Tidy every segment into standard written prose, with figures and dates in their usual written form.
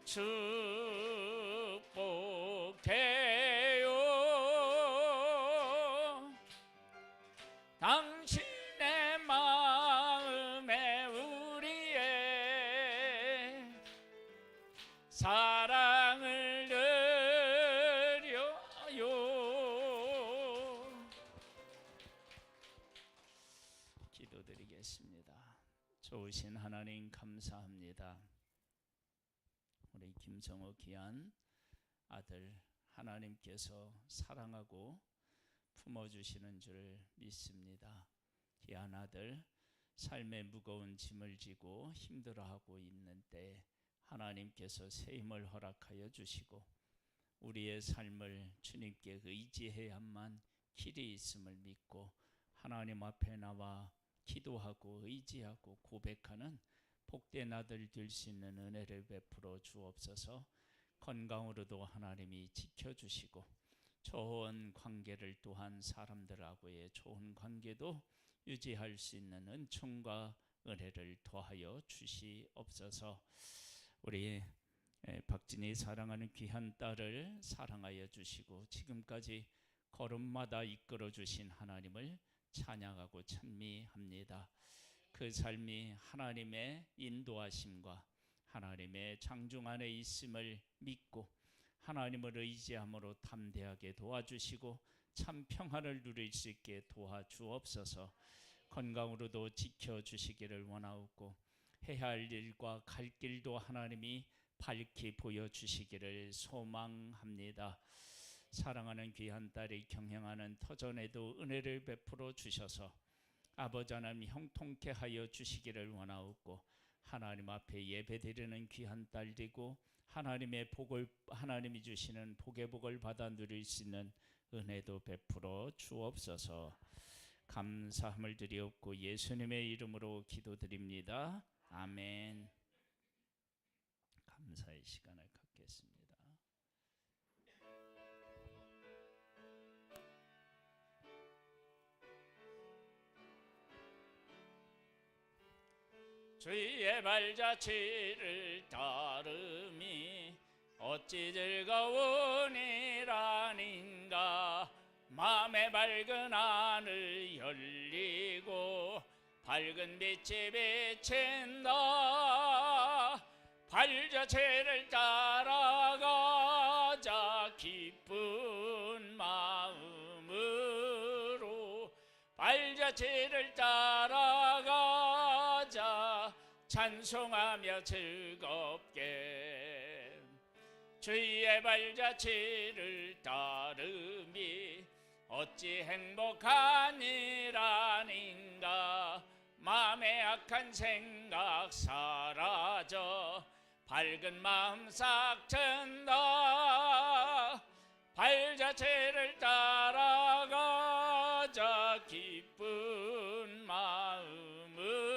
축복해요. 당신의 마음에 우리의 사랑을 드려요. 기도드리겠습니다. 좋으신 하나님 감사합니다. 우리 김성호 귀한 아들 하나님께서 사랑하고 품어주시는 줄 믿습니다. 귀한 아들 삶의 무거운 짐을 지고 힘들어하고 있는 때 하나님께서 새 힘을 허락하여 주시고 우리의 삶을 주님께 의지해야만 길이 있음을 믿고 하나님 앞에 나와 기도하고 의지하고 고백하는 복된 아들 될 수 있는 은혜를 베풀어 주옵소서. 건강으로도 하나님이 지켜주시고 좋은 관계를 또한 사람들하고의 좋은 관계도 유지할 수 있는 은총과 은혜를 더하여 주시옵소서. 우리 박진이 사랑하는 귀한 딸을 사랑하여 주시고 지금까지 걸음마다 이끌어 주신 하나님을 찬양하고 찬미합니다. 그 삶이 하나님의 인도하심과 하나님의 장중 안에 있음을 믿고 하나님을 의지함으로 담대하게 도와주시고 참 평안을 누릴 수 있게 도와주옵소서. 건강으로도 지켜주시기를 원하옵고 해야 할 일과 갈 길도 하나님이 밝히 보여주시기를 소망합니다. 사랑하는 귀한 딸이 경영하는 터전에도 은혜를 베풀어 주셔서 아버지 하나님 형통케 하여 주시기를 원하옵고 하나님 앞에 예배드리는 귀한 딸이고 하나님의 복을 하나님이 주시는 복의 복을 받아 누릴 수 있는 은혜도 베풀어 주옵소서. 감사함을 드리옵고 예수님의 이름으로 기도드립니다. 아멘. 감사의 시간을 갖겠습니다. 주의 발자취를 따름이 어찌 즐거운 일 아닌가. 마음의 밝은 하늘 열리고 밝은 빛이 비친다. 발자취를 따라가자 기쁜 마음으로. 발자취를 따라가자 찬송하며 즐겁게. 주의 발자취를 따름이 어찌 행복한 일 아닌가. 마음의 악한 생각 사라져 밝은 마음 싹 튼다. 발자취를 따라가자 기쁜 마음으로.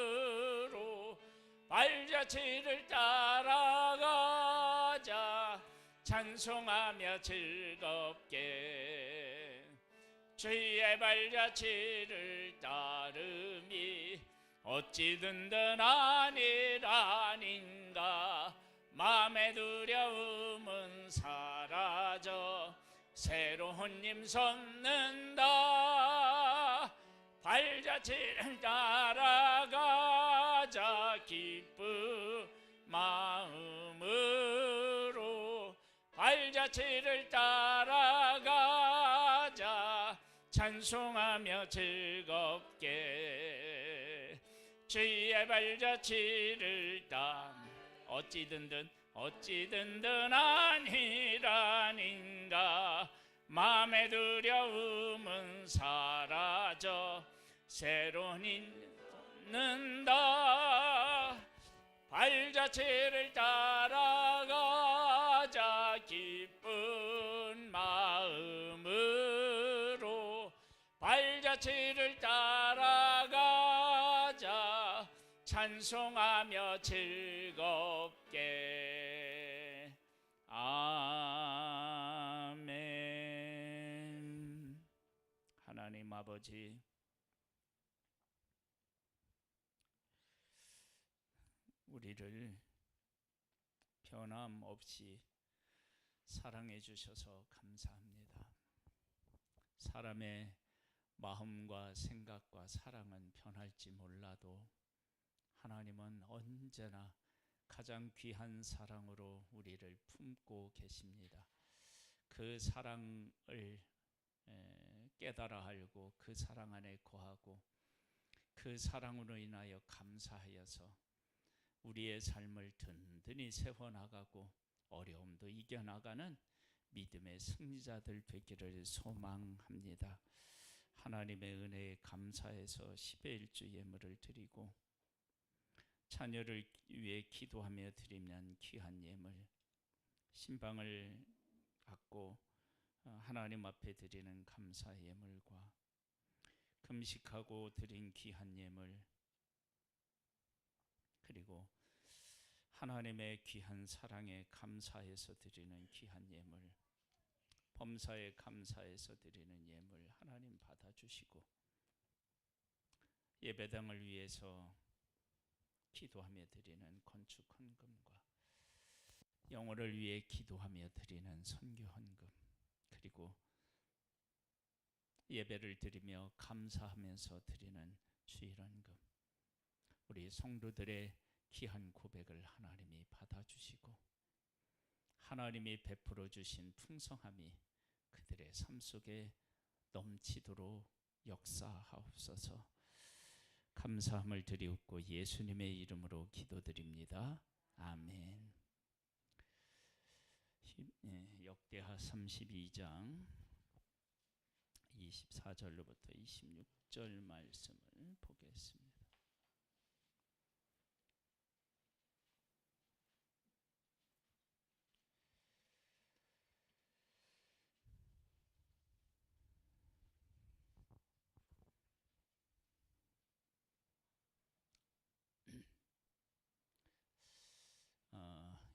발자취를 따라가자 찬송하며 즐겁게. 주의 발자취를 따름이 어찌 든든한 일 아닌가. 마음의 두려움은 사라져 새로운 힘 솟는다. 발자취를 따라가자 기쁜 마음으로. 발자취를 따라가자 찬송하며 즐겁게. 주의 발자취를 어찌 든든한 일 아닌가. 마음의 두려움은 사라져 새로운 힘 솟는다. 발자취를 따라가자 기쁜 마음으로. 발자취를 따라가자 찬송하며 즐겁게. 아멘. 하나님 아버지, 우리를 변함없이 사랑해 주셔서 감사합니다. 사람의 마음과 생각과 사랑은 변할지 몰라도 하나님은 언제나 가장 귀한 사랑으로 우리를 품고 계십니다. 그 사랑을 깨달아 알고 그 사랑 안에 거하고 그 사랑으로 인하여 감사하여서 우리의 삶을 든든히 세워나가고 어려움도 이겨나가는 믿음의 승리자들 되기를 소망합니다. 하나님의 은혜에 감사해서 10의 1주 예물을 드리고 자녀를 위해 기도하며 드리면 귀한 예물, 신방을 갖고 하나님 앞에 드리는 감사 예물과 금식하고 드린 귀한 예물, 그리고 하나님의 귀한 사랑에 감사해서 드리는 귀한 예물, 범사에 감사해서 드리는 예물 하나님 받아주시고 예배당을 위해서 기도하며 드리는 건축 헌금과 영혼을 위해 기도하며 드리는 선교 헌금, 그리고 예배를 드리며 감사하면서 드리는 주일 헌금, 우리 성도들의 귀한 고백을 하나님이 받아주시고 하나님이 베풀어 주신 풍성함이 그들의 삶 속에 넘치도록 역사하옵소서. 감사함을 드리옵고 예수님의 이름으로 기도드립니다. 아멘. 역대하 32장 24절로부터 26절 말씀을 보겠습니다.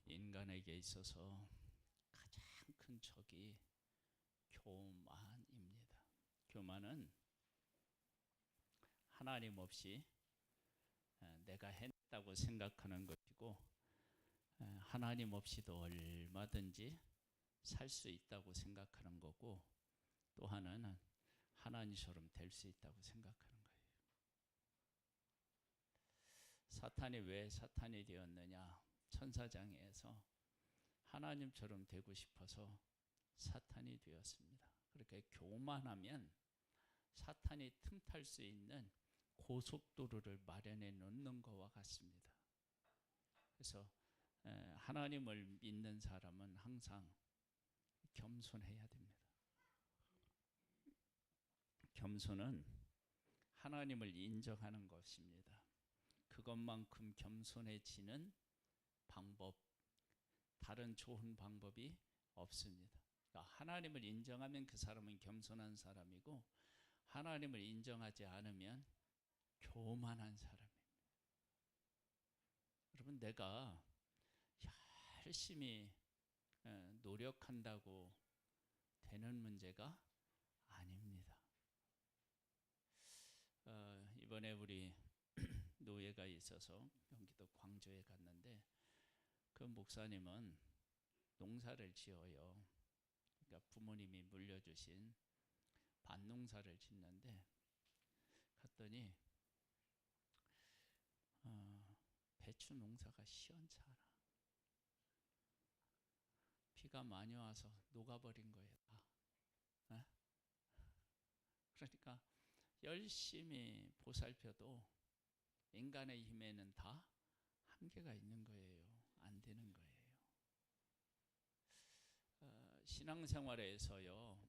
인간에게 있어서 가장 큰 적이 교만입니다. 교만은 하나님 없이 내가 해냈다고 생각하는 것이고 하나님 없이도 얼마든지 살 수 있다고 생각하는 거고, 또 하나는 하나님처럼 될 수 있다고 생각하는 거예요. 사탄이 왜 사탄이 되었느냐? 천사장애에서 하나님처럼 되고 싶어서 사탄이 되었습니다. 그렇게 교만하면 사탄이 틈탈 수 있는 고속도로를 마련해 놓는 것과 같습니다. 그래서 하나님을 믿는 사람은 항상 겸손해야 됩니다. 겸손은 하나님을 인정하는 것입니다. 그것만큼 겸손해지는 방법, 다른 좋은 방법이 없습니다. 그러니까 하나님을 인정하면 그 사람은 겸손한 사람이고, 하나님을 인정하지 않으면 교만한 사람입니다. 여러분, 내가 열심히 노력한다고 되는 문제가 아닙니다. 이번에 우리 노예가 있어서 경기도 광주에 갔는데, 그 목사님은 농사를 지어요. 그러니까 부모님이 물려주신 밭농사를 짓는데, 갔더니 배추 농사가 시원찮아. 비가 많이 와서 녹아버린 거예요. 그러니까 열심히 보살펴도 인간의 힘에는 다 한계가 있는 거예요. 안 되는 거예요. 신앙생활에서요,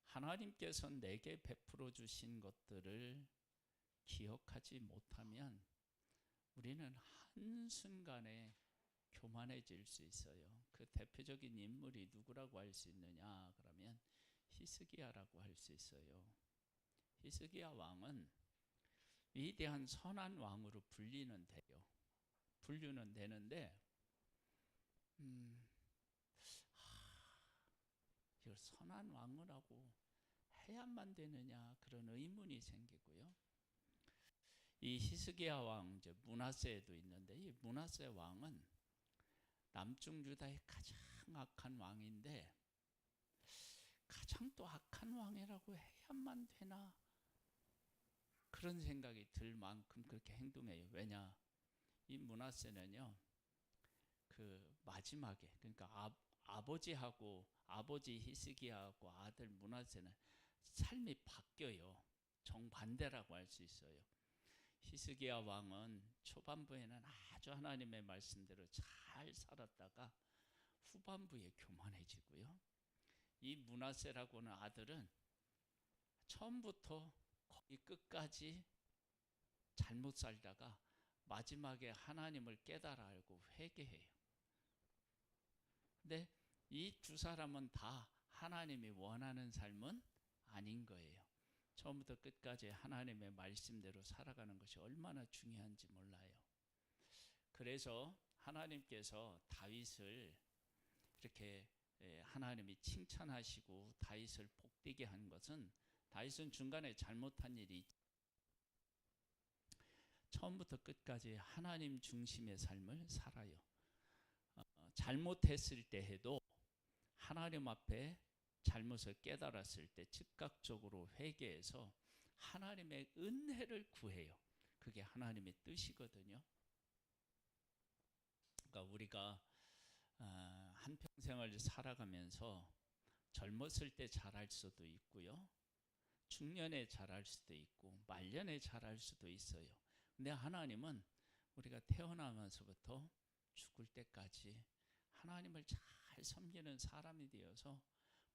하나님께서 내게 베풀어 주신 것들을 기억하지 못하면 우리는 한순간에 교만해질 수 있어요. 그 대표적인 인물이 누구라고 할 수 있느냐? 그러면 히스기야라고 할 수 있어요. 히스기야 왕은 위대한 선한 왕으로 분류는 되는데, 이걸 선한 왕이라고 해야만 되느냐, 그런 의문이 생기고요. 이 히스기야 왕, 이제 므낫세도 있는데, 이 므낫세 왕은 남쪽 유다의 가장 악한 왕인데 가장 또 악한 왕이라고 해야만 되나 그런 생각이 들 만큼 그렇게 행동해요. 왜냐? 이 므낫세는요 그 마지막에 그러니까 아버지하고 아버지 히스기야하고 아들 므낫세는 삶이 바뀌어요. 정반대라고 할 수 있어요. 히스기야 왕은 초반부에는 아주 하나님의 말씀대로 잘 살았다가 후반부에 교만해지고요. 이 므낫세라고는 아들은 처음부터 거의 끝까지 잘못 살다가 마지막에 하나님을 깨달아 알고 회개해요. 근데 이 두 사람은 다 하나님이 원하는 삶은 아닌 거예요. 처음부터 끝까지 하나님의 말씀대로 살아가는 것이 얼마나 중요한지 몰라요. 그래서 하나님께서 다윗을 이렇게 하나님이 칭찬하시고 다윗을 복되게 한 것은 다윗은 중간에 잘못한 일이 처음부터 끝까지 하나님 중심의 삶을 살아요. 잘못했을 때 해도 하나님 앞에 잘못을 깨달았을 때 즉각적으로 회개해서 하나님의 은혜를 구해요. 그게 하나님의 뜻이거든요. 그러니까 우리가 한평생을 살아가면서 젊었을 때 잘할 수도 있고요. 중년에 잘할 수도 있고 말년에 잘할 수도 있어요. 근데 하나님은 우리가 태어나면서부터 죽을 때까지 하나님을 잘 섬기는 사람이 되어서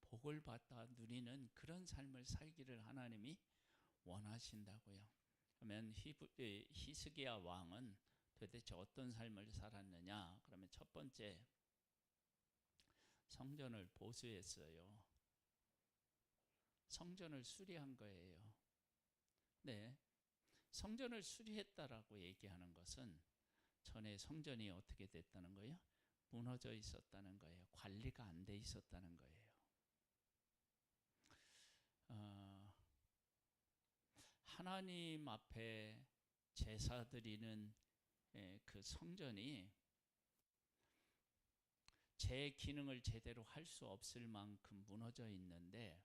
복을 받아 누리는 그런 삶을 살기를 하나님이 원하신다고요. 그러면 히스기야 왕은 도대체 어떤 삶을 살았느냐? 그러면 첫 번째 성전을 보수했어요. 성전을 수리한 거예요. 네, 성전을 수리했다라고 얘기하는 것은 전에 성전이 어떻게 됐다는 거예요? 무너져 있었다는 거예요. 관리가 안 돼 있었다는 거예요. 하나님 앞에 제사 드리는 그 성전이 제 기능을 제대로 할 수 없을 만큼 무너져 있는데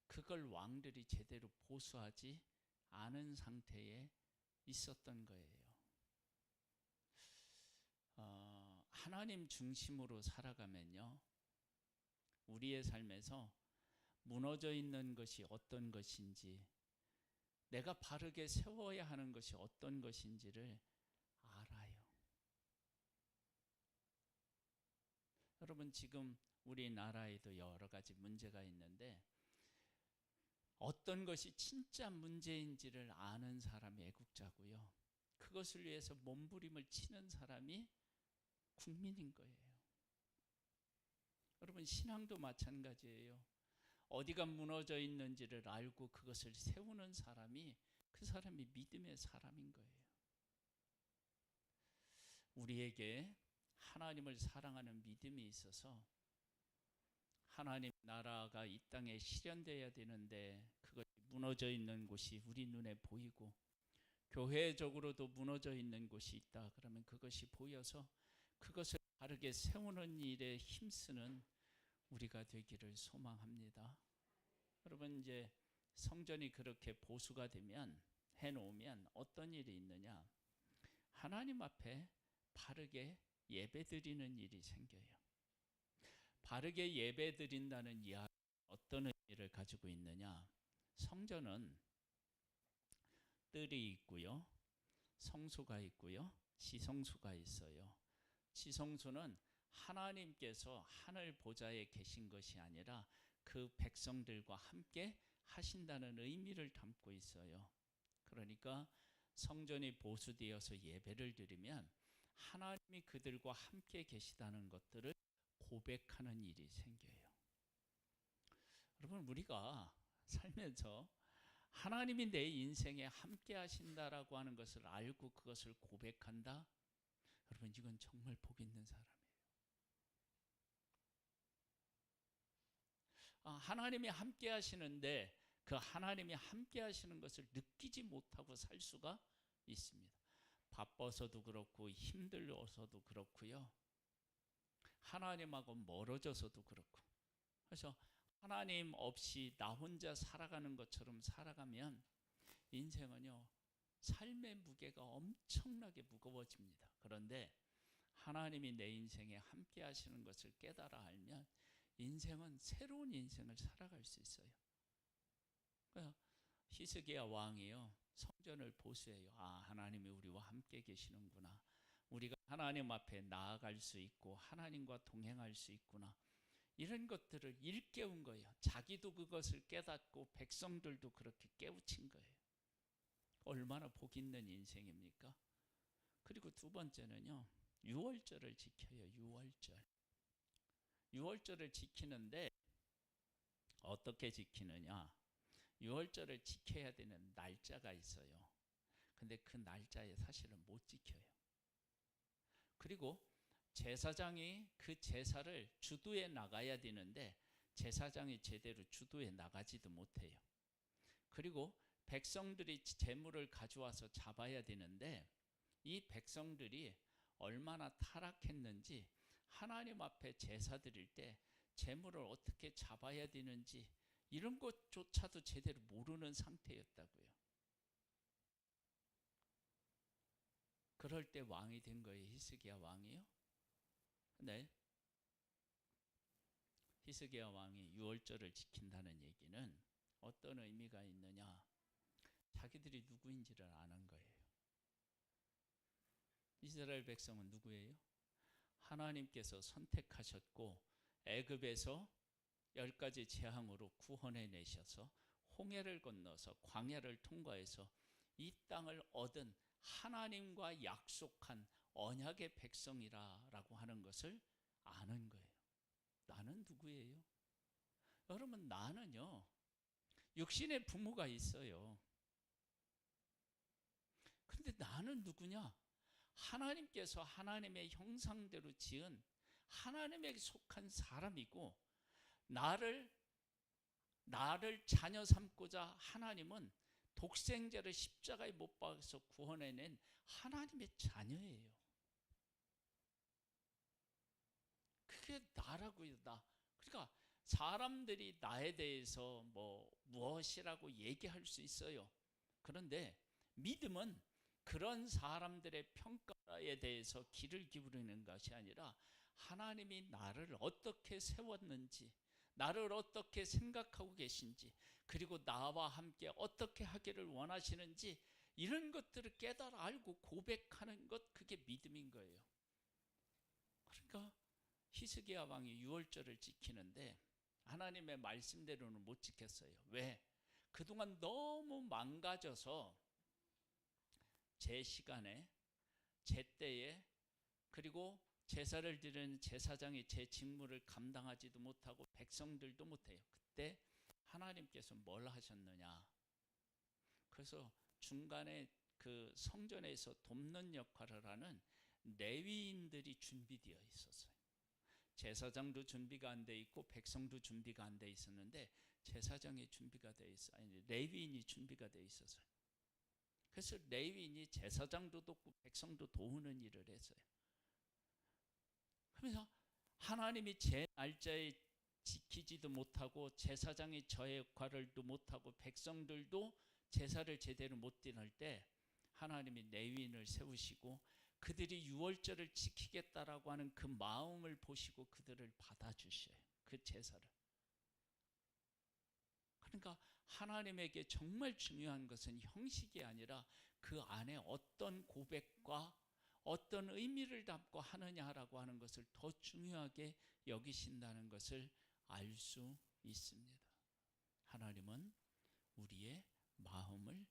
그걸 왕들이 제대로 보수하지 않은 상태에 있었던 거예요. 하나님 중심으로 살아가면요, 우리의 삶에서 무너져 있는 것이 어떤 것인지, 내가 바르게 세워야 하는 것이 어떤 것인지를 알아요. 여러분, 지금 우리나라에도 여러 가지 문제가 있는데 어떤 것이 진짜 문제인지를 아는 사람이 애국자고요, 그것을 위해서 몸부림을 치는 사람이 국민인 거예요. 여러분, 신앙도 마찬가지예요. 어디가 무너져 있는지를 알고 그것을 세우는 사람이 그 사람이 믿음의 사람인 거예요. 우리에게 하나님을 사랑하는 믿음이 있어서 하나님 나라가 이 땅에 실현되어야 되는데 그것이 무너져 있는 곳이 우리 눈에 보이고 교회적으로도 무너져 있는 곳이 있다. 그러면 그것이 보여서 그것을 바르게 세우는 일에 힘쓰는 우리가 되기를 소망합니다. 여러분, 이제 성전이 그렇게 보수가 되면 해놓으면 어떤 일이 있느냐? 하나님 앞에 바르게 예배드리는 일이 생겨요. 바르게 예배드린다는 이야기 어떤 의미를 가지고 있느냐? 성전은 뜰이 있고요, 성소가 있고요, 지성소가 있어요. 지성소는 하나님께서 하늘 보좌에 계신 것이 아니라 그 백성들과 함께 하신다는 의미를 담고 있어요. 그러니까 성전이 보수되어서 예배를 드리면 하나님이 그들과 함께 계시다는 것들을 고백하는 일이 생겨요. 여러분, 우리가 살면서 하나님이 내 인생에 함께 하신다라고 하는 것을 알고 그것을 고백한다? 여러분, 이건 정말 복 있는 사람이에요. 하나님이 함께 하시는데 그 하나님이 함께 하시는 것을 느끼지 못하고 살 수가 있습니다. 바빠서도 그렇고 힘들어서도 그렇고요. 하나님하고 멀어져서도 그렇고. 그래서 하나님 없이 나 혼자 살아가는 것처럼 살아가면 인생은요, 삶의 무게가 엄청나게 무거워집니다. 그런데 하나님이 내 인생에 함께 하시는 것을 깨달아 알면 인생은 새로운 인생을 살아갈 수 있어요. 히스기야 왕이요, 성전을 보수해요. 아, 하나님이 우리와 함께 계시는구나. 우리가 하나님 앞에 나아갈 수 있고 하나님과 동행할 수 있구나. 이런 것들을 일깨운 거예요. 자기도 그것을 깨닫고 백성들도 그렇게 깨우친 거예요. 얼마나 복 있는 인생입니까? 그리고 두 번째는요, 유월절을 지켜요. 유월절을 지키는데 어떻게 지키느냐? 유월절을 지켜야 되는 날짜가 있어요. 근데 그 날짜에 사실은 못 지켜요. 그리고 제사장이 그 제사를 주도해 나가야 되는데 제사장이 제대로 주도해 나가지도 못해요. 그리고 백성들이 제물을 가져와서 잡아야 되는데 이 백성들이 얼마나 타락했는지 하나님 앞에 제사 드릴 때 제물을 어떻게 잡아야 되는지 이런 것조차도 제대로 모르는 상태였다고요. 그럴 때 왕이 된 거예요. 히스기야 왕이요. 네. 히스기야 왕이 유월절을 지킨다는 얘기는 어떤 의미가 있느냐? 자기들이 누구인지를 아는 거예요. 이스라엘 백성은 누구예요? 하나님께서 선택하셨고 애굽에서 10가지 재앙으로 구원해 내셔서 홍해를 건너서 광야를 통과해서 이 땅을 얻은 하나님과 약속한 언약의 백성이라고 하는 것을 아는 거예요. 나는 누구예요? 여러분, 나는요, 육신의 부모가 있어요. 그런데 나는 누구냐? 하나님께서 하나님의 형상대로 지은 하나님에게 속한 사람이고 나를 자녀 삼고자 하나님은 독생자를 십자가에 못 박아서 구원해낸 하나님의 자녀예요. 그게 나라고요. 나. 그러니까 사람들이 나에 대해서 무엇이라고 얘기할 수 있어요. 그런데 믿음은 그런 사람들의 평가에 대해서 귀를 기울이는 것이 아니라 하나님이 나를 어떻게 세웠는지, 나를 어떻게 생각하고 계신지, 그리고 나와 함께 어떻게 하기를 원하시는지 이런 것들을 깨달아 알고 고백하는 것, 그게 믿음인 거예요. 그러니까 히스기야 왕이 유월절을 지키는데 하나님의 말씀대로는 못 지켰어요. 왜? 그동안 너무 망가져서 제 시간에, 제 때에, 그리고 제사를 드리는 제사장이 제 직무를 감당하지도 못하고 백성들도 못해요. 그때 하나님께서 뭘 하셨느냐? 그래서 중간에 그 성전에서 돕는 역할을 하는 레위인들이 준비되어 있었어요. 제사장도 준비가 안 돼 있고 백성도 준비가 안 돼 있었는데 제사장이 준비가 돼 있어. 아니, 레위인이 준비가 돼 있었어요. 그래서 레위인이 제사장도 돕고 백성도 도우는 일을 했어요. 그러면서 하나님이 제 날짜에 지키지도 못하고 제사장이 저의 역할을도 못하고 백성들도 제사를 제대로 못 드릴 때 하나님이 레위인을 세우시고 그들이 유월절을 지키겠다라고 하는 그 마음을 보시고 그들을 받아주셔요. 그 제사를. 그러니까 하나님에게 정말 중요한 것은 형식이 아니라 그 안에 어떤 고백과 어떤 의미를 담고 하느냐라고 하는 것을 더 중요하게 여기신다는 것을 알 수 있습니다. 하나님은 우리의 마음을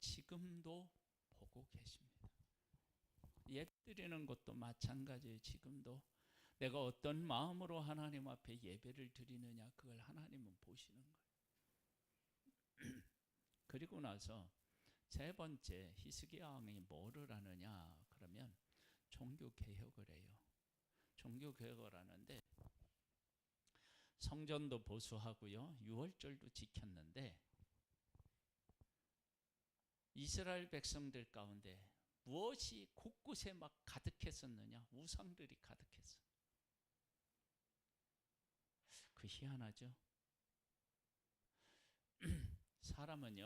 지금도 보고 계십니다. 예배드리는 것도 마찬가지예요. 지금도 내가 어떤 마음으로 하나님 앞에 예배를 드리느냐, 그걸 하나님은 보시는 거예요. 그리고 나서 세 번째, 히스기야 왕이 뭐를 하느냐 그러면 종교 개혁을 해요. 종교 개혁을 하는데 성전도 보수하고요, 유월절도 지켰는데 이스라엘 백성들 가운데 무엇이 곳곳에 막 가득했었느냐? 우상들이 가득했어. 그 희한하죠? 사람은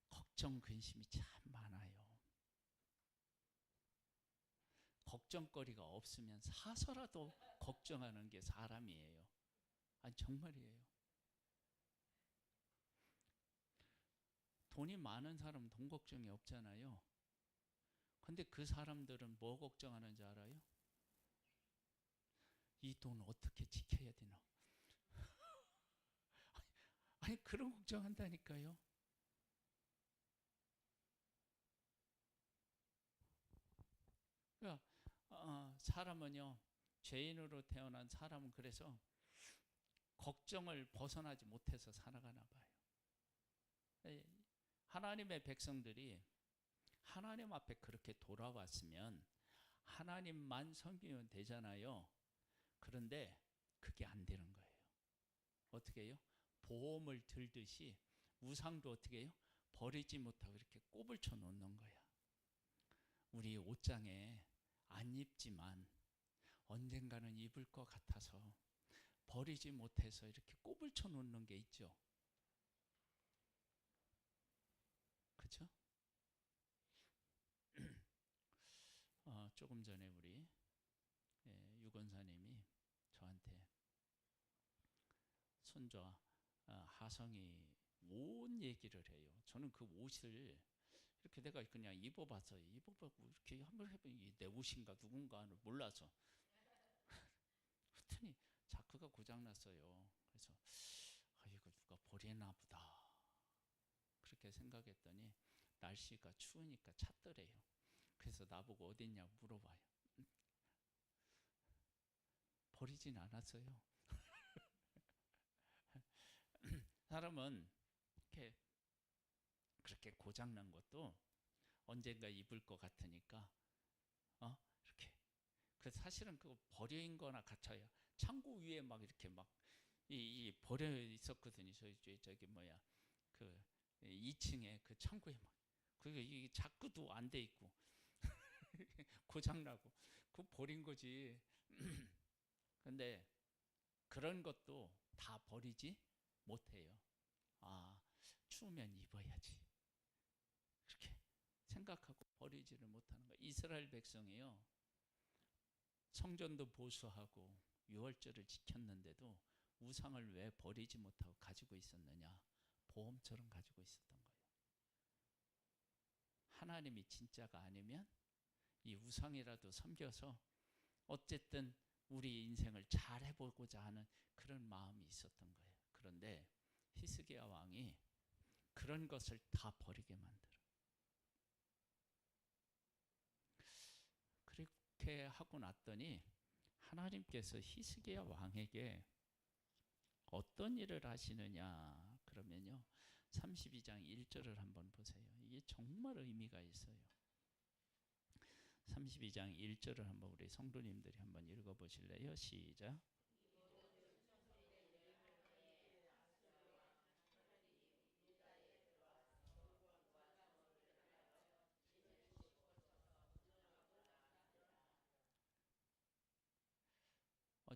걱정, 근심이 참 많아요. 걱정거리가 없으면 사서라도 걱정하는 게 사람이에요. 아니, 정말이에요. 돈이 많은 사람은 돈 걱정이 없잖아요. 근데 그 사람들은 뭐 걱정하는지 알아요? 이 돈 어떻게 지켜야 되나? 아니, 그런 걱정한다니까요. 그러니까 사람은요, 죄인으로 태어난 사람은 그래서 걱정을 벗어나지 못해서 살아가나 봐요. 하나님의 백성들이 하나님 앞에 그렇게 돌아왔으면 하나님만 섬기면 되잖아요. 그런데 그게 안 되는 거예요. 어떻게 해요? 보험을 들듯이 우상도 어떻게 해요? 버리지 못하고 이렇게 꼽을 쳐 놓는 거야. 우리 옷장에 안 입지만 언젠가는 입을 것 같아서 버리지 못해서 이렇게 꼽을 쳐 놓는 게 있죠. 그렇죠? 조금 전에 우리 유건사님이 저한테 손자 하성이 옷 얘기를 해요. 저는 그 옷을 이렇게 내가 그냥 입어봐서 입어보고 이렇게 한번 해보니 내 옷인가 누군가는 몰라서 그랬더니 자크가 고장났어요. 그래서 이거 누가 버리나 보다 그렇게 생각했더니 날씨가 추우니까 찾더래요. 그래서 나보고 어딨냐 물어봐요. 버리진 않았어요. 사람은 이렇게 그렇게 고장난 것도 언젠가 입을 것 같으니까 이렇게. 그래서 사실은 그거 버려인 거나 같아요. 창고 위에 막 이렇게 막 이 버려 있었거든요. 저기 뭐야 그 2층에 그 창고에 막 그게 이게 자꾸도 안 돼 있고 고장 나고 그거 버린 거지. 근데 그런 것도 다 버리지 못해요. 추우면 입어야지. 그렇게 생각하고 버리지를 못하는 거예요. 이스라엘 백성이요. 성전도 보수하고 유월절을 지켰는데도 우상을 왜 버리지 못하고 가지고 있었느냐? 보험처럼 가지고 있었던 거예요. 하나님이 진짜가 아니면 이 우상이라도 섬겨서 어쨌든 우리 인생을 잘 해보고자 하는 그런 마음이 있었던 거예요. 그런데 히스기야 왕이 그런 것을 다 버리게 만들어. 그렇게 하고 났더니 하나님께서 히스기야 왕에게 어떤 일을 하시느냐 그러면요 32장 1절을 한번 보세요. 이게 정말 의미가 있어요. 32장 1절을 한번 우리 성도님들이 한번 읽어보실래요? 시작.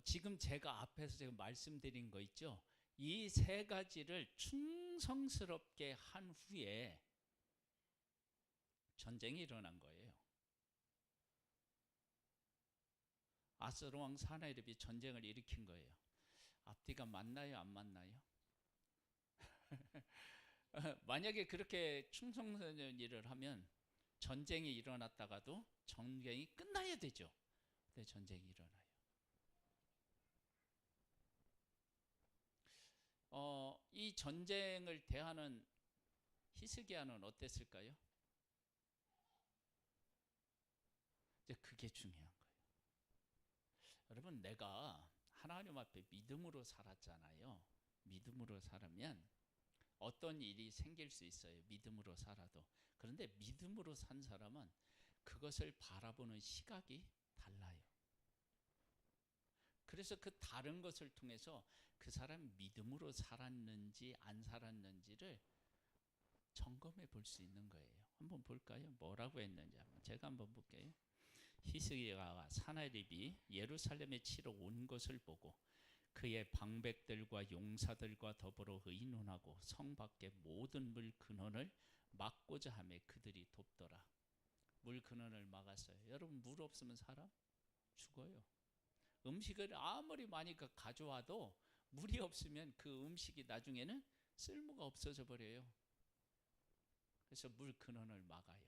지금 제가 앞에서 제가 말씀드린 거 있죠? 이 세 가지를 충성스럽게 한 후에 전쟁이 일어난 거예요. 아스로 왕 사나이립이 전쟁을 일으킨 거예요. 앞뒤가 맞나요? 안 맞나요? 만약에 그렇게 충성스러운 일을 하면 전쟁이 일어났다가도 전쟁이 끝나야 되죠. 근데 전쟁이 일어나요. 이 전쟁을 대하는 히스기야는 어땠을까요? 이제 그게 중요한 거예요. 여러분, 내가 하나님 앞에 믿음으로 살았잖아요. 믿음으로 살면 어떤 일이 생길 수 있어요. 믿음으로 살아도. 그런데 믿음으로 산 사람은 그것을 바라보는 시각이 달라요. 그래서 그 다른 것을 통해서 그 사람이 믿음으로 살았는지 안 살았는지를 점검해 볼 수 있는 거예요. 한번 볼까요? 뭐라고 했는지 제가 한번 볼게요. 히스기야가 사나립이 예루살렘에 치러 온 것을 보고 그의 방백들과 용사들과 더불어 의논하고 성 밖의 모든 물 근원을 막고자 하며 그들이 돕더라. 물 근원을 막았어요. 여러분, 물 없으면 사람 죽어요. 음식을 아무리 많이 가져와도 물이 없으면 그 음식이 나중에는 쓸모가 없어져 버려요. 그래서 물 근원을 막아요.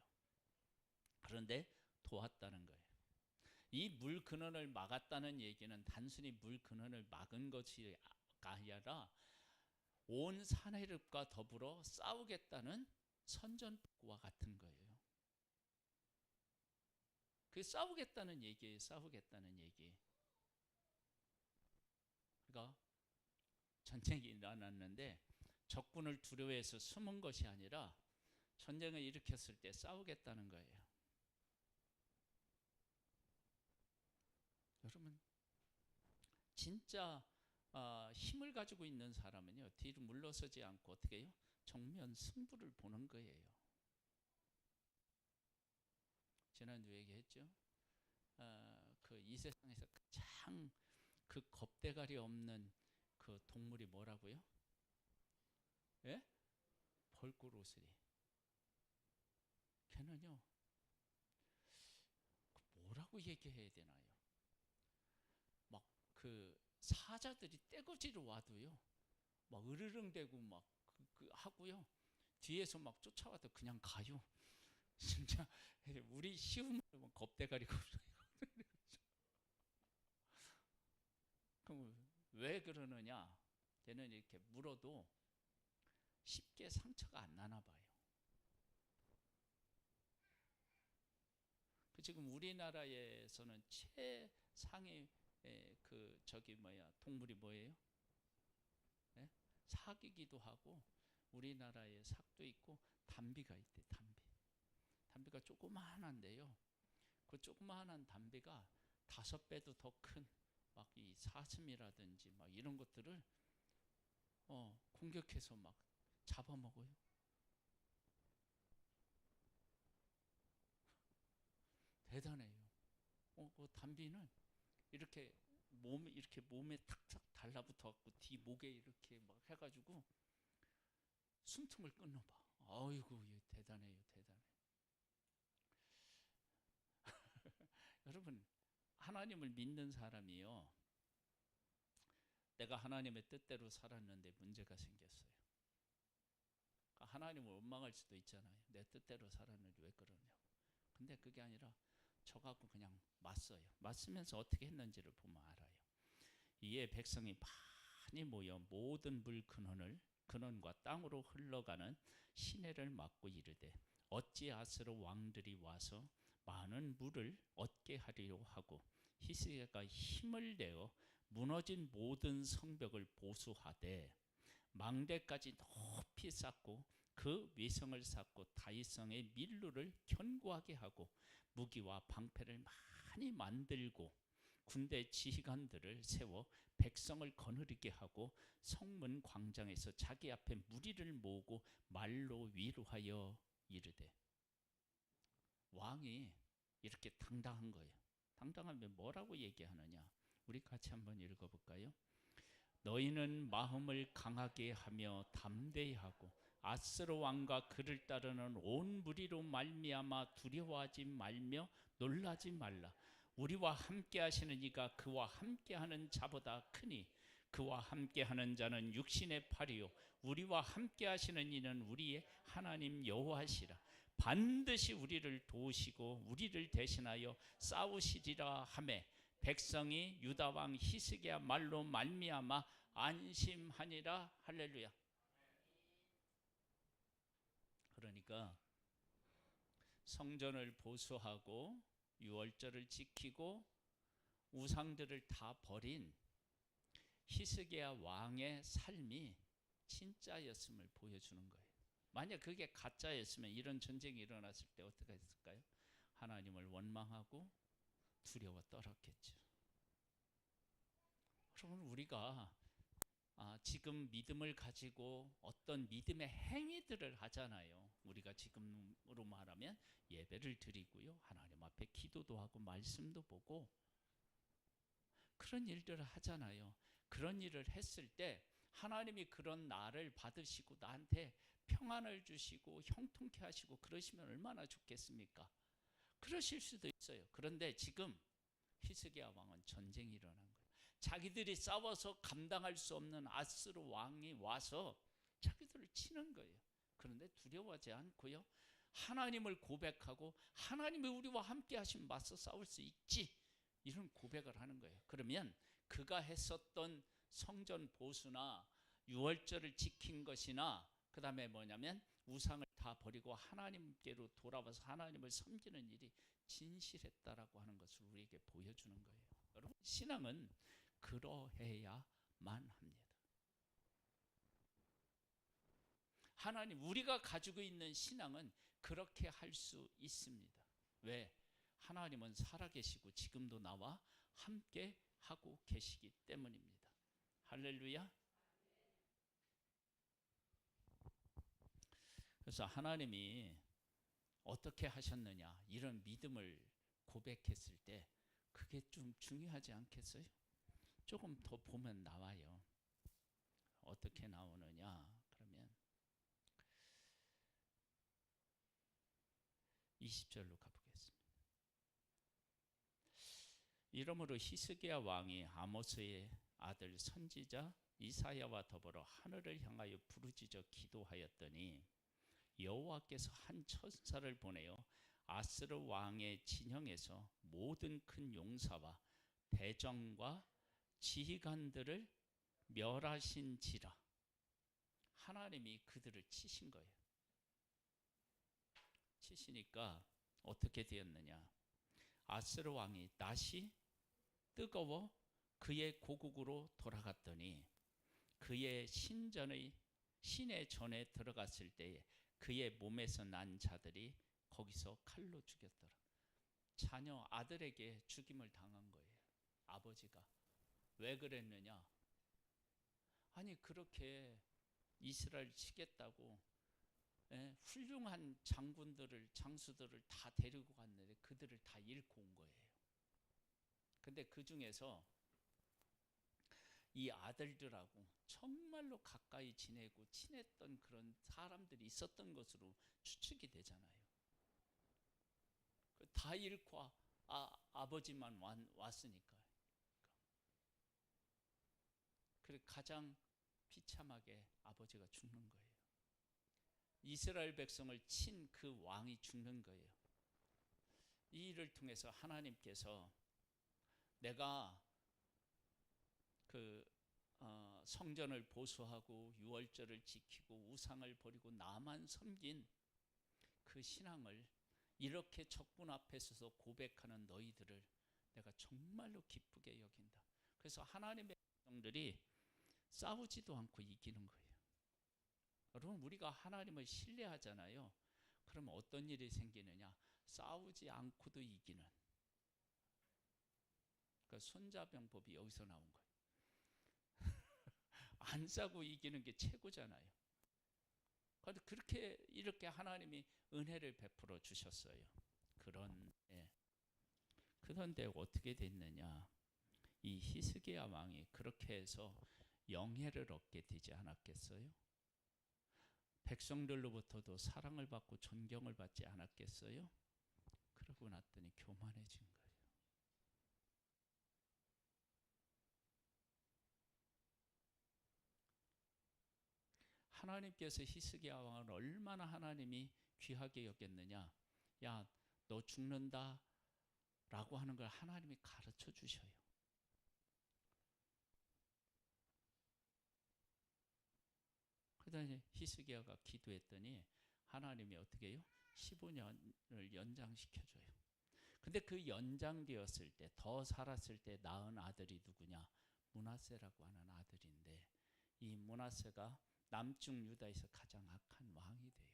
그런데 도왔다는 거예요. 이 물 근원을 막았다는 얘기는 단순히 물 근원을 막은 것이 아니라 온 사내립과 더불어 싸우겠다는 선전포고와 같은 거예요. 그 싸우겠다는 얘기예요. 싸우겠다는 얘기. 그러니까 전쟁이 일어났는데 적군을 두려워해서 숨은 것이 아니라 전쟁을 일으켰을 때 싸우겠다는 거예요. 여러분, 진짜 힘을 가지고 있는 사람은요, 뒤로 물러서지 않고 어떻게 해요? 정면 승부를 보는 거예요. 지난주에 얘기했죠. 그 이 세상에서 가장 그 겁대가리 없는 그 동물이 뭐라고요? 예? 벌꿀오스리. 걔는요, 뭐라고 얘기해야 되나요? 막 그 사자들이 떼거지로 와도요, 막 으르렁대고 막 하고요, 뒤에서 막 쫓아와도 그냥 가요. 진짜 우리 쉬운 말로 겁대가리고. 그럼 왜 그러느냐? 걔는 이렇게 물어도 쉽게 상처가 안 나나 봐요. 지금 우리나라에서는 최상의 그 저기 동물이 뭐예요? 네? 사기기도 하고 우리나라에 삭도 있고 담비가 있대. 담비가 조그마한데요. 그 조그마한 담비가 5배도 더 큰 막 이 사슴이라든지 막 이런 것들을 공격해서 막 잡아먹어요. 대단해요. 그 담비는 이렇게 몸에 탁탁 달라붙어갖고 뒤 목에 이렇게 막 해가지고 숨통을 끊어봐. 아이고, 대단해요, 대단해. 여러분, 하나님을 믿는 사람이요, 내가 하나님의 뜻대로 살았는데 문제가 생겼어요. 그러니까 하나님을 원망할 수도 있잖아요. 내 뜻대로 살았는데 왜 그러냐고. 근데 그게 아니라 저 갖고 그냥 맞서요. 맞으면서 어떻게 했는지를 보면 알아요. 이에 백성이 많이 모여 모든 물 근원과 땅으로 흘러가는 시내를 막고 이르되 어찌하스로 왕들이 와서 많은 물을 얻게 하리려 하고 히스기야가 힘을 내어 무너진 모든 성벽을 보수하되 망대까지 높이 쌓고 그 위성을 쌓고 다윗성의 밀루를 견고하게 하고 무기와 방패를 많이 만들고 군대 지휘관들을 세워 백성을 거느리게 하고 성문 광장에서 자기 앞에 무리를 모으고 말로 위로하여 이르되. 왕이 이렇게 당당한 거예요. 당당하면 뭐라고 얘기하느냐? 우리 같이 한번 읽어볼까요? 너희는 마음을 강하게 하며 담대히 하고 아스로 왕과 그를 따르는 온 무리로 말미암아 두려워하지 말며 놀라지 말라. 우리와 함께 하시는 이가 그와 함께 하는 자보다 크니 그와 함께 하는 자는 육신의 팔이요 우리와 함께 하시는 이는 우리의 하나님 여호와시라. 반드시 우리를 도우시고 우리를 대신하여 싸우시리라 하매 백성이 유다 왕 히스기야 말로 말미암아 안심하니라. 할렐루야. 그러니까 성전을 보수하고 유월절을 지키고 우상들을 다 버린 히스기야 왕의 삶이 진짜였음을 보여주는 거예요. 만약 그게 가짜였으면 이런 전쟁이 일어났을 때 어떻게 했을까요? 하나님을 원망하고 두려워 떨었겠죠. 그러면 우리가 지금 믿음을 가지고 어떤 믿음의 행위들을 하잖아요. 우리가 지금으로 말하면 예배를 드리고요, 하나님 앞에 기도도 하고 말씀도 보고 그런 일들을 하잖아요. 그런 일을 했을 때 하나님이 그런 나를 받으시고 나한테 평안을 주시고 형통케 하시고 그러시면 얼마나 좋겠습니까? 그러실 수도 있어요. 그런데 지금 히스기야 왕은 전쟁이 일어난 거예요. 자기들이 싸워서 감당할 수 없는 아스르 왕이 와서 자기들을 치는 거예요. 그런데 두려워하지 않고요, 하나님을 고백하고 하나님이 우리와 함께 하시면 맞서 싸울 수 있지, 이런 고백을 하는 거예요. 그러면 그가 했었던 성전 보수나 유월절을 지킨 것이나 그 다음에 뭐냐면 우상을 다 버리고 하나님께로 돌아와서 하나님을 섬기는 일이 진실했다라고 하는 것을 우리에게 보여주는 거예요. 여러분, 신앙은 그러해야만 합니다. 하나님, 우리가 가지고 있는 신앙은 그렇게 할 수 있습니다. 왜? 하나님은 살아계시고 지금도 나와 함께 하고 계시기 때문입니다. 할렐루야. 그래서 하나님이 어떻게 하셨느냐, 이런 믿음을 고백했을 때 그게 좀 중요하지 않겠어요? 조금 더 보면 나와요. 어떻게 나오느냐 그러면 20절로 가보겠습니다. 이러므로 히스기야 왕이 아모스의 아들 선지자 이사야와 더불어 하늘을 향하여 부르짖어 기도하였더니 여호와께서 한 천사를 보내어 아스르 왕의 진영에서 모든 큰 용사와 대정과 지휘관들을 멸하신지라. 하나님이 그들을 치신 거예요. 치시니까 어떻게 되었느냐, 아스르 왕이 낯이 뜨거워 그의 고국으로 돌아갔더니 그의 신의 전에 들어갔을 때에 그의 몸에서 난 자들이 거기서 칼로 죽였더라. 자녀 아들에게 죽임을 당한 거예요. 아버지가. 왜 그랬느냐, 아니 그렇게 이스라엘 치겠다고 훌륭한 장군들을, 장수들을 다 데리고 갔는데 그들을 다 잃고 온 거예요. 근데 그 중에서 이 아들들하고 정말로 가까이 지내고 친했던 그런 사람들이 있었던 것으로 추측이 되잖아요. 다 잃고 아버지만 왔으니까. 그래서 가장 비참하게 아버지가 죽는 거예요. 이스라엘 백성을 친 그 왕이 죽는 거예요. 이 일을 통해서 하나님께서 내가 성전을 보수하고 유월절을 지키고 우상을 버리고 나만 섬긴 그 신앙을 이렇게 적군 앞에 서서 고백하는 너희들을 내가 정말로 기쁘게 여긴다. 그래서 하나님의 백성들이 싸우지도 않고 이기는 거예요. 여러분, 우리가 하나님을 신뢰하잖아요. 그러면 어떤 일이 생기느냐, 싸우지 않고도 이기는, 그 손자병법이 여기서 나온 거예요. 안 싸고 이기는 게 최고잖아요. 그런데 그렇게 이렇게 하나님이 은혜를 베풀어 주셨어요. 그런데 어떻게 됐느냐, 이 히스기야 왕이 그렇게 해서 영예를 얻게 되지 않았겠어요? 백성들로부터도 사랑을 받고 존경을 받지 않았겠어요? 그러고 났더니 교만해진 거예요. 하나님께서 히스기야 왕을 얼마나 하나님이 귀하게 여겼느냐, 야, 너 죽는다 라고 하는 걸 하나님이 가르쳐 주셔요. 그다음에 히스기야가 기도했더니 하나님이 어떻게 해요? 15년을 연장시켜줘요. 근데 그 연장되었을 때, 더 살았을 때 낳은 아들이 누구냐? 므낫세라고 하는 아들인데, 이 므낫세가 남중 유다에서 가장 악한 왕이 돼요.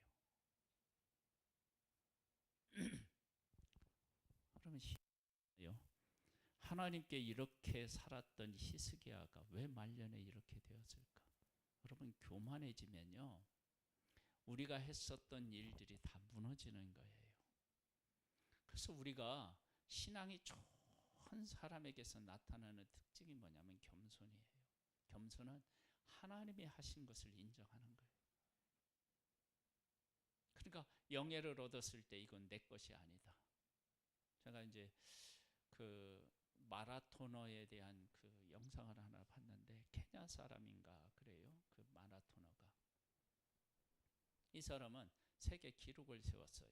그러면 하나님께 이렇게 살았던 히스기야가 왜 말년에 이렇게 되었을까? 여러분, 교만해지면요, 우리가 했었던 일들이 다 무너지는 거예요. 그래서 우리가 신앙이 좋은 사람에게서 나타나는 특징이 뭐냐면 겸손이에요. 겸손은 하나님이 하신 것을 인정하는 거예요. 그러니까 영예를 얻었을 때 이건 내 것이 아니다. 제가 이제 그 마라토너에 대한 그 영상을 하나 봤는데, 케냐 사람인가 그래요. 그 마라토너가. 이 사람은 세계 기록을 세웠어요.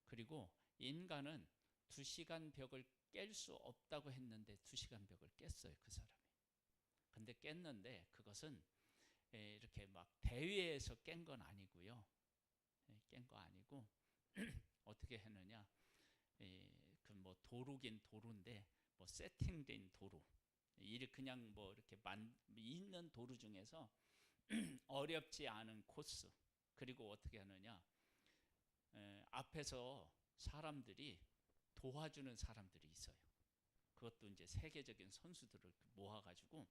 그리고 인간은 2시간 벽을 깰 수 없다고 했는데 2시간 벽을 깼어요, 그 사람이. 근데 깼는데 그것은 이렇게 막 대회에서 깬 건 아니고요. 깬 거 아니고 어떻게 했느냐? 그 뭐 도로긴 도로인데 뭐 세팅된 도로. 이 그냥 뭐 이렇게 있는 도로 중에서 어렵지 않은 코스. 그리고 어떻게 하느냐? 앞에서 사람들이 도와주는 사람들이 있어요. 그것도 이제 세계적인 선수들을 모아가지고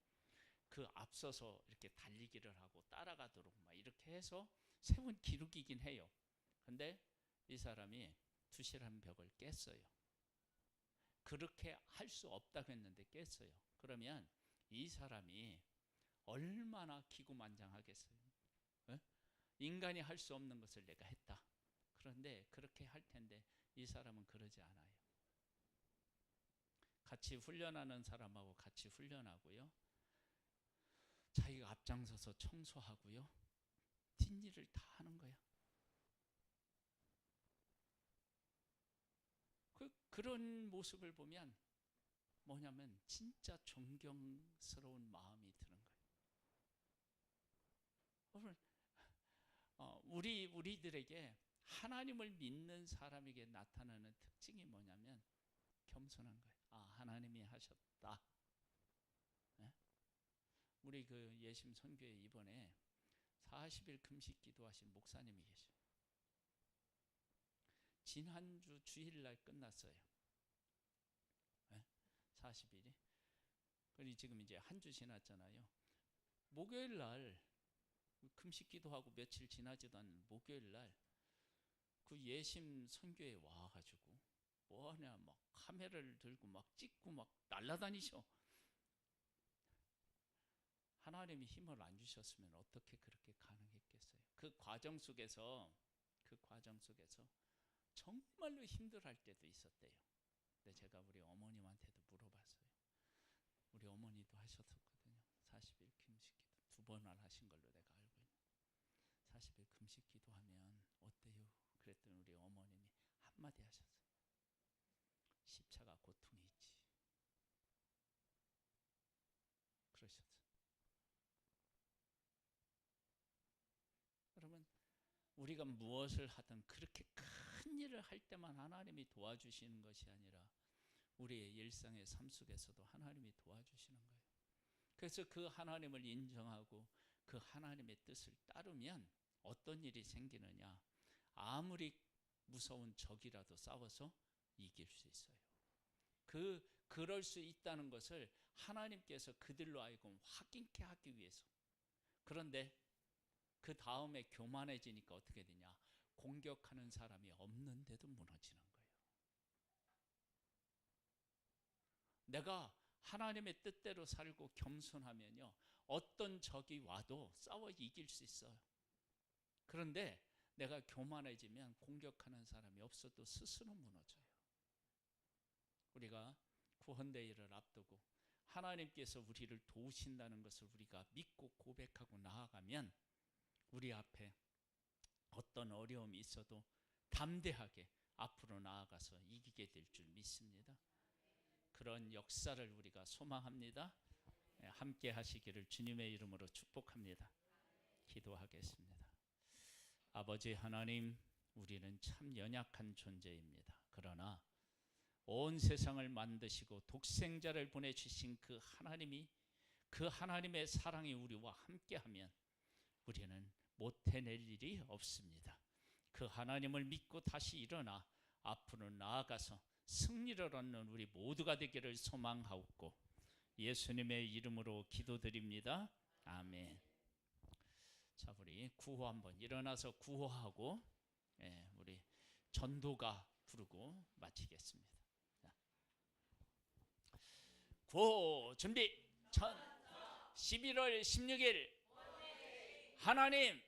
그 앞서서 이렇게 달리기를 하고 따라가도록 막 이렇게 해서 세운 기록이긴 해요. 근데 이 사람이 2시간 벽을 깼어요. 그렇게 할 수 없다고 했는데 깼어요. 그러면 이 사람이 얼마나 기고만장하겠어요. 에? 인간이 할 수 없는 것을 내가 했다. 그런데 그렇게 할 텐데 이 사람은 그러지 않아요. 같이 훈련하는 사람하고 같이 훈련하고요. 자기가 앞장서서 청소하고요. 뒷일을 다 하는 거야. 그런 모습을 보면 뭐냐면 진짜 존경스러운 마음이 드는 거예요. 우리들에게 하나님을 믿는 사람에게 나타나는 특징이 뭐냐면 겸손한 거예요. 아, 하나님이 하셨다. 네? 우리 그 예심 선교회 이번에 40일 금식 기도하신 목사님이 계셔요. 지난주 주일날 끝났어요. 네? 40일이. 그리고 지금 이제 한 주 지났잖아요. 목요일날 금식 기도하고 며칠 지나지도 않은 목요일날 그 예심 선교에 와가지고 뭐하냐 막 카메라를 들고 막 찍고 막 날라다니셔. 하나님이 힘을 안 주셨으면 어떻게 그렇게 가능했겠어요? 그 과정 속에서 정말로 힘들어할 때도 있었대요. 근데 제가 우리 어머님한테도 물어봤어요. 우리 어머니도 하셨었거든요. 40일 금식 기도 2번을 하신 걸로 내가 알고 있는. 40일 금식 기도하면 어때요? 그랬더니 우리 어머님이 한마디 하셨어요. 십자가 고통이 있지. 그러셨어요. 여러분, 우리가 무엇을 하든 그렇게 큰 일을 할 때만 하나님이 도와주시는 것이 아니라 우리의 일상의 삶 속에서도 하나님이 도와주시는 거예요. 그래서 그 하나님을 인정하고 그 하나님의 뜻을 따르면 어떤 일이 생기느냐? 아무리 무서운 적이라도 싸워서 이길 수 있어요. 그럴 수 있다는 것을 하나님께서 그들로 하여금 확인케 하기 위해서. 그런데 그 다음에 교만해지니까 어떻게 되냐? 공격하는 사람이 없는데도 무너지는 거예요. 내가 하나님의 뜻대로 살고 겸손하면요, 어떤 적이 와도 싸워 이길 수 있어요. 그런데 내가 교만해지면 공격하는 사람이 없어도 스스로 무너져요. 우리가 구원대회를 앞두고 하나님께서 우리를 도우신다는 것을 우리가 믿고 고백하고 나아가면 우리 앞에 어떤 어려움이 있어도 담대하게 앞으로 나아가서 이기게 될 줄 믿습니다. 그런 역사를 우리가 소망합니다. 함께 하시기를 주님의 이름으로 축복합니다. 기도하겠습니다. 아버지 하나님, 우리는 참 연약한 존재입니다. 그러나 온 세상을 만드시고 독생자를 보내주신 그 하나님이, 그 하나님의 사랑이 우리와 함께하면 우리는 못 해낼 일이 없습니다. 그 하나님을 믿고 다시 일어나 앞으로 나아가서 승리를 얻는 우리 모두가 되기를 소망하옵고 예수님의 이름으로 기도드립니다. 아멘. 자, 우리 구호 한번 일어나서 구호하고 우리 전도가 부르고 마치겠습니다. 자. 구호 준비. 11월 16일 하나님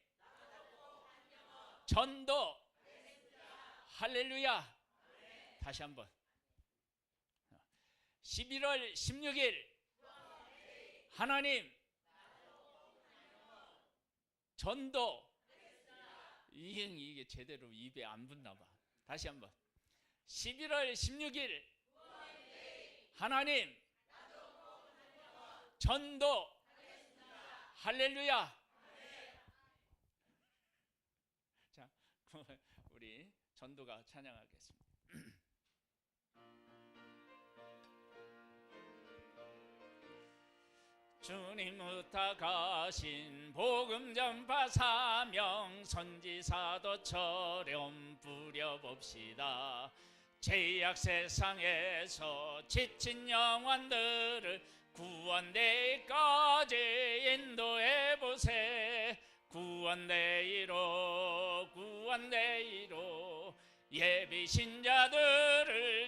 전도 할렐루야. 다시 한번 11월 16일 하나님 전도. 이게 제대로 입에 안 붙나 봐. 다시 한번 11월 16일 하나님 전도 할렐루야. 자, 우리 전도가 찬양하겠습니다. 주님 부탁하신 복음 전파 사명 선지사도처럼 부려봅시다. 죄악 세상에서 지친 영혼들을 구원대까지 인도해보세. 구원대이로 구원대이로 예비신자들을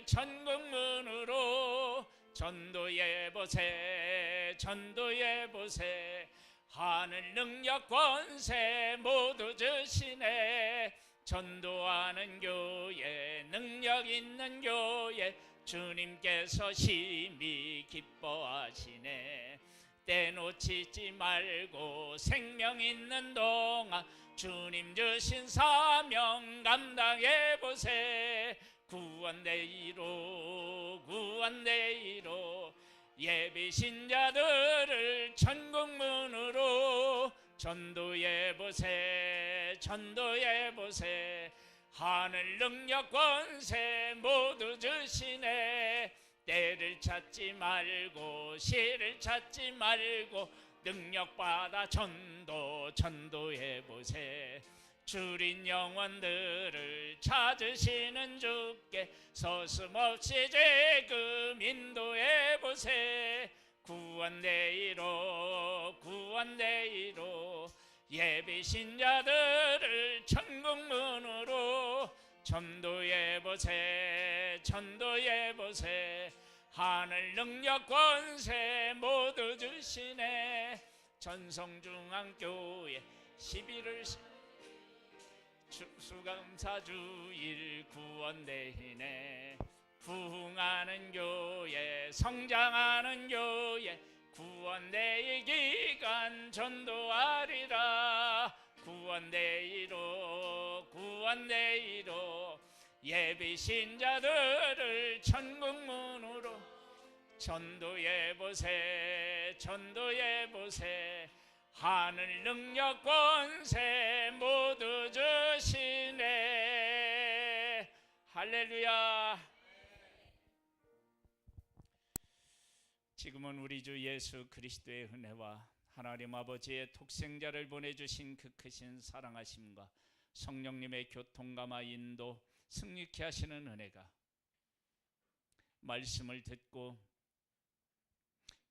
천국문으로 전도해보세. 전도해보세. 하늘 능력 권세 모두 주시네. 전도하는 교회 능력 있는 교회 주님께서 심히 기뻐하시네. 떼놓치지 말고 생명 있는 동안 주님 주신 사명 감당해보세. 구원대이로 구원대이로 예비신자들을 천국문으로 전도해보세. 전도해보세. 하늘 능력 권세 모두 주시네. 때를 찾지 말고 시를 찾지 말고 능력받아 전도해보세. 줄인 영혼들을 찾으시는 주께 서슴없이 지금 인도해보세. 구원대이로 구원대이로 예비신자들을 천국문으로 전도해보세. 전도해보세. 하늘 능력 권세 모두 주시네. 전성중앙교회 11월 추수감사주일 구원대이네. 부흥하는 교회 성장하는 교회 구원대의 기간 전도하리라. 구원대이로 구원대이로 예비신자들을 천국문으로 전도해보세. 전도해보세. 하늘 능력 권세 모두 주시네. 할렐루야. 지금은 우리 주 예수 그리스도의 은혜와 하나님 아버지의 독생자를 보내주신 그 크신 사랑하심과 성령님의 교통감화 인도 승리케 하시는 은혜가 말씀을 듣고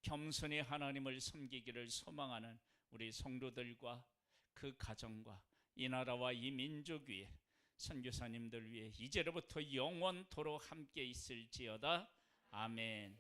겸손히 하나님을 섬기기를 소망하는 우리 성도들과 그 가정과 이 나라와 이 민족 위에 선교사님들 위해 이제로부터 영원토록 함께 있을지어다. 아멘.